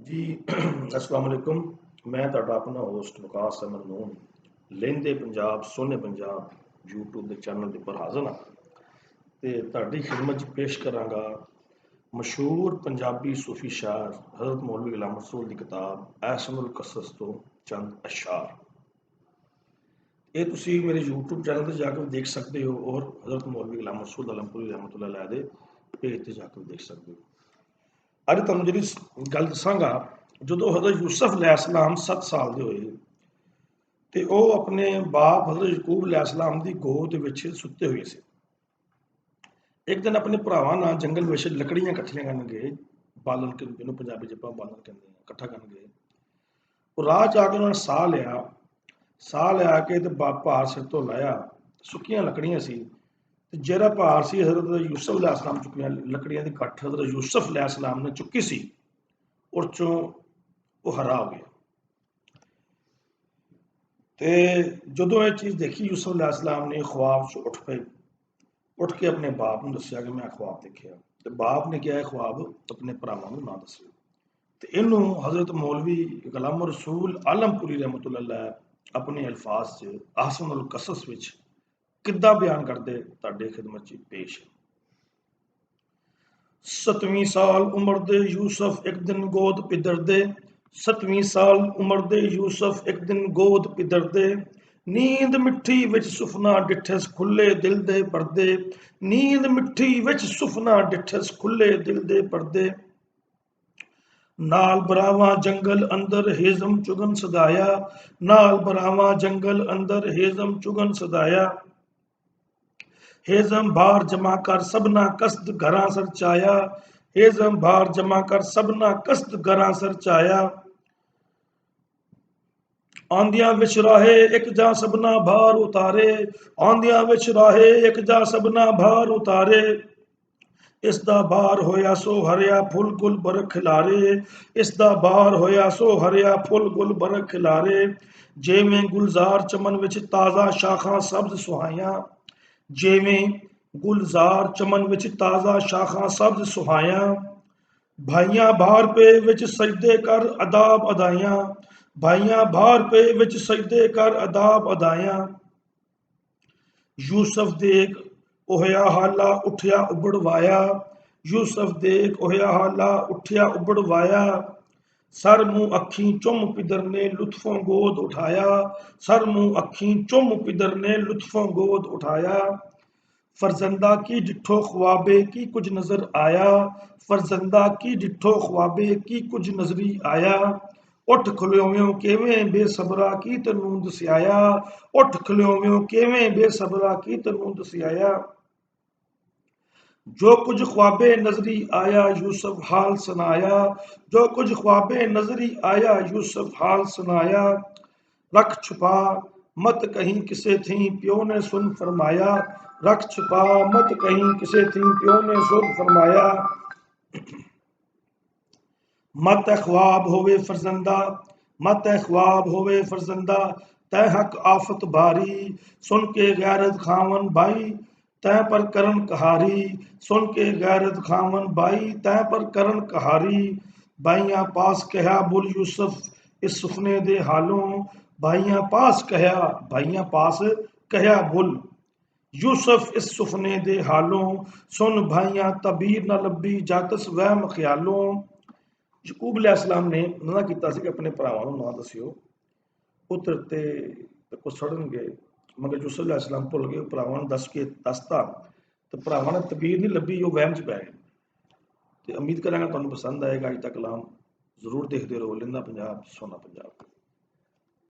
जी अस्सलाम वालेकुम। मैं ਤੁਹਾਡਾ ਆਪਣਾ ਹੋਸਟ ਵਿਕਾਸ ਅਹਿਮਦ ਨੂਨ ਲਹਿੰਦੇ ਪੰਜਾਬ ਸੋਹਣੇ ਪੰਜਾਬ YouTube ਦੇ ਚੈਨਲ ਦੇ ਉੱਪਰ ਹਾਜ਼ਰ ਹਾਂ ਤੇ ਤੁਹਾਡੀ ਖidmat 'ਚ ਪੇਸ਼ ਕਰਾਂਗਾ ਮਸ਼ਹੂਰ ਪੰਜਾਬੀ ਸੂਫੀ ਸ਼ਾਇਰ ਹਜ਼ਰਤ ਮੌਲਵੀ ਗੁਲਾਮ ਰਸੂਲ ਦੀ ਕਿਤਾਬ ਅਹਿਸਨੁਲ ਕਸਸ ਤੋਂ ਚੰਦ ਅਸ਼ਆਰ। ਇਹ ਤੁਸੀਂ ਮੇਰੇ YouTube ਚੈਨਲ ਤੇ ਜਾ ਕੇ ਦੇਖ ਸਕਦੇ ਹੋ ਔਰ ਹਜ਼ਰਤ ਮੌਲਵੀ ਗੁਲਾਮ ਰਸੂਲ ਅਲਮਪੁਰੀ ਰਹਿਮਤੁल्लाह अलैह ਦੇ ਪੇਜ ਤੇ ਜਾ ਕੇ ਦੇਖ ਸਕਦੇ ਹੋ। ਅੱਜ ਤੁਹਾਨੂੰ ਜਿਹੜੀ ਗੱਲ ਦੱਸਾਂਗਾ, ਜਦੋਂ ਹਜ਼ਰਤ ਯੂਸਫ अलैहिस्सलाम 7 ਸਾਲ ਦੇ ਹੋਏ ਤੇ ਉਹ ਆਪਣੇ ਬਾਪ ਹਜ਼ਰਤ ਯਾਕੂਬ अलैहिस्सलाम ਦੀ ਗੋਦ ਦੇ ਵਿੱਚ ਸੁੱਤੇ ਹੋਏ ਸੀ। ਇੱਕ ਦਿਨ ਆਪਣੇ ਭਰਾਵਾਂ ਨਾਲ ਜੰਗਲ ਵਿੱਚ ਲੱਕੜੀਆਂ ਇਕੱਠੀਆਂ ਕਰਨ ਗਏ, ਬਾਲਣ ਜਿਹਨੂੰ ਪੰਜਾਬੀ 'ਚ ਆਪਾਂ ਬਾਲਣ ਕਹਿੰਦੇ ਹਾਂ, ਇਕੱਠਾ ਕਰਨ ਗਏ। ਉਹ ਰਾਹ 'ਚ ਆ ਕੇ ਉਹਨਾਂ ਨੇ ਸਾਹ ਲਿਆ ਕੇ ਤੇ ਭਾਰ ਸਿਰ ਤੋਂ ਲਾਇਆ। ਸੁੱਕੀਆਂ ਲੱਕੜੀਆਂ ਸੀ ਤੇ ਜਿਹੜਾ ਭਾਰ ਸੀ ਹਜ਼ਰਤ ਯੂਸਫ अलैहिस्सलाम ਚੁੱਕੀਆਂ ਲੱਕੜੀਆਂ ਦੀ ਇਕੱਠ ਹਜ਼ਰਤ ਯੂਸਫ अलैहिस्सलाम ਨੇ ਚੁੱਕੀ ਸੀ, ਉਹ ਚੋਂ ਉਹ ਹਰਾ ਹੋ ਗਿਆ। ਤੇ ਜਦੋਂ ਇਹ ਚੀਜ਼ ਦੇਖੀ ਯੂਸਫ अलैहिस्सलाम ਨੇ ख्वाब 'ਚ ਉੱਠ ਪਏ, ਉੱਠ ਕੇ ਆਪਣੇ ਬਾਪ ਨੂੰ ਦੱਸਿਆ ਕਿ ਮੈਂ ख्वाब ਦੇਖਿਆ। ਤੇ ਬਾਪ ਨੇ ਕਿਹਾ ਇਹ ख्वाब ਆਪਣੇ ਭਰਾਵਾਂ ਨੂੰ ਨਾ ਦੱਸਿਓ। ਤੇ ਇਹਨੂੰ ਹਜ਼ਰਤ ਮੌਲਵੀ ਗੁਲਾਮ ਰਸੂਲ ਆਲਮਪੁਰੀ ਰਹਿਮਤੁल्लाह अलैह ਆਪਣੇ ਅਲਫਾਜ਼ 'ਚ ਅਹਿਸਨੁਲ ਕਸਸ ਵਿੱਚ ਕਿੱਦਾਂ ਬਿਆਨ ਕਰਦੇ ਤੁਹਾਡੇ ਖਿਦਮਤ 'ਚ ਪੇਸ਼। 7ਵੀਂ ਸਾਲ ਉਮਰ ਦੇ ਯੂਸਫ ਇੱਕ ਦਿਨ ਗੋਦ ਪਿਦਰਦੇ, 7ਵੀਂ ਸਾਲ ਉਮਰ ਦੇ ਯੂਸਫ ਇੱਕ ਦਿਨ ਗੋਦ ਪਿਦਰਦੇ, ਨੀਂਦ ਮਿੱਠੀ ਵਿੱਚ ਸੁਫਨਾ ਡਿਠਸ ਖੁੱਲੇ ਦਿਲ ਦੇ ਪਰਦੇ, ਨੀਂਦ ਮਿੱਠੀ ਵਿੱਚ ਸੁਫਨਾ ਡਿਠਸ ਖੁੱਲੇ ਦਿਲ ਦੇ ਪਰਦੇ, ਨਾਲ ਬਰਾਵਾਂ ਜੰਗਲ ਅੰਦਰ ਹੇਜ਼ਮ ਚੁਗਨ ਸਦਾਇਆ, ਨਾਲ ਬਰਾਵਾਂ ਜੰਗਲ ਅੰਦਰ ਹੇਜ਼ਮ ਚੁਗਨ ਸਦਾਇਆ, हेजम भार जमा कर सबना कस्त घरां सर चाया, हेजम भार जमा कर सबना कस्त घरां सर चाया, आंदियां विच राहे एक जा सबना भार उतारे, आंदियां विच राहे एक जा सबना भार उतारे, इसदा भार होया सो हरिया फुल गुल बरख खिलारे, इसदा भार होया सो हरिया फुल गुल बरख खिलारे, जेवें गुलजार चमन विच ताज़ा शाखां सब्ज सुहाइयां, ਜਿਵੇਂ ਗੁਲਜ਼ਾਰ ਚਮਨ ਵਿੱਚ ਤਾਜ਼ਾ ਸ਼ਾਖਾਂ ਸਬਜ਼ ਸੁਹਾਇਆ, ਭਾਈਆਂ ਭਾਰ ਪੇ ਵਿੱਚ ਸਜਦੇ ਕਰ ਅਦਾਬ ਅਦਾਈਆਂ, ਭਾਈਆਂ ਭਾਰ ਪੇ ਵਿੱਚ ਸਜਦੇ ਕਰ ਅਦਾਬ ਅਦਾਈਆਂ, ਯੂਸਫ ਦੇਖ ਹੋਇਆ ਹਾਲਾ ਉੱਠਿਆ ਉਬੜਵਾਇਆ, ਯੂਸਫ ਦੇਖ ਹੋਇਆ ਹਾਲਾ ਉੱਠਿਆ ਉਬੜਵਾਇਆ, सर मुंह अखी चुम पिदर ने लुत्फों गोद उठाया, सर मुंह अखी चुम पिदर ने लुत्फों गोद उठाया, फरजंदा की डिठो ख्वाबे की कुछ नजर आया, फरजंदा की डिठो ख्वाबे की कुछ नजरी आया, उठ खलोव्यों केवें बेसबरा की तनू दस्याया, उठ खलोव्यों केवें बेसबरा की तनू दस्याया, जो कुछ ख्वाबे नजरी आया यूसुफ हाल सुनाया, जो कुछ ख्वाबे नजरी आया यूसुफ हाल सुनाया, रख छुपा मत कहीं किसे थी प्यो ने सुन फरमाया, रख छुपा मत कहीं किसे थी प्यो ने सुन फरमाया, मत ख्वाब होवे फरजंदा, मत ख्वाब होवे फरजंदा, तै हक आफत भारी, सुन के गैरत खावन भाई तै पर करन कहारी, सुन के गैरत खावन भाई तै पर करन कहारी, भाइयां पास कहा बुल यूसुफ इस सुफने दे हालों, भाइयां पास कहा बुल यूसुफ इस सुफने दे हालों, सुन भाइयां तबीर न लब्बी जातस वहम ख्यालों। ਯਾਕੂਬ अलैहिस्सलाम ने मना ਕੀਤਾ ਸੀ ਕਿ ਆਪਣੇ ਭਰਾਵਾਂ ਨੂੰ ਨਾ ਦੱਸਿਓ, ਪੁੱਤਰ ਤੇ ਕੋ ਸੜਨਗੇ, ਮਗਰ ਯੂਸੁਫ अलैहिस्सलाम ਭੁੱਲ ਗਏ, ਭਰਾਵਾਂ ਨੂੰ ਦੱਸਤਾ ਤੇ ਭਰਾਵਾਂ ਨੇ ਤਬੀਰ ਨਹੀਂ ਲੱਭੀ, ਉਹ ਵਹਿਮ 'ਚ ਪੈ ਗਏ। ਤੇ ਉਮੀਦ ਕਰਾਂਗਾ ਤੁਹਾਨੂੰ ਪਸੰਦ ਆਏਗਾ। ਅੱਜ ਤੱਕ ਕਲਾਮ ਜ਼ਰੂਰ ਦੇਖਦੇ ਰਹੋ। ਲਹਿੰਦਾ ਪੰਜਾਬ ਸੋਹਣਾ ਪੰਜਾਬ।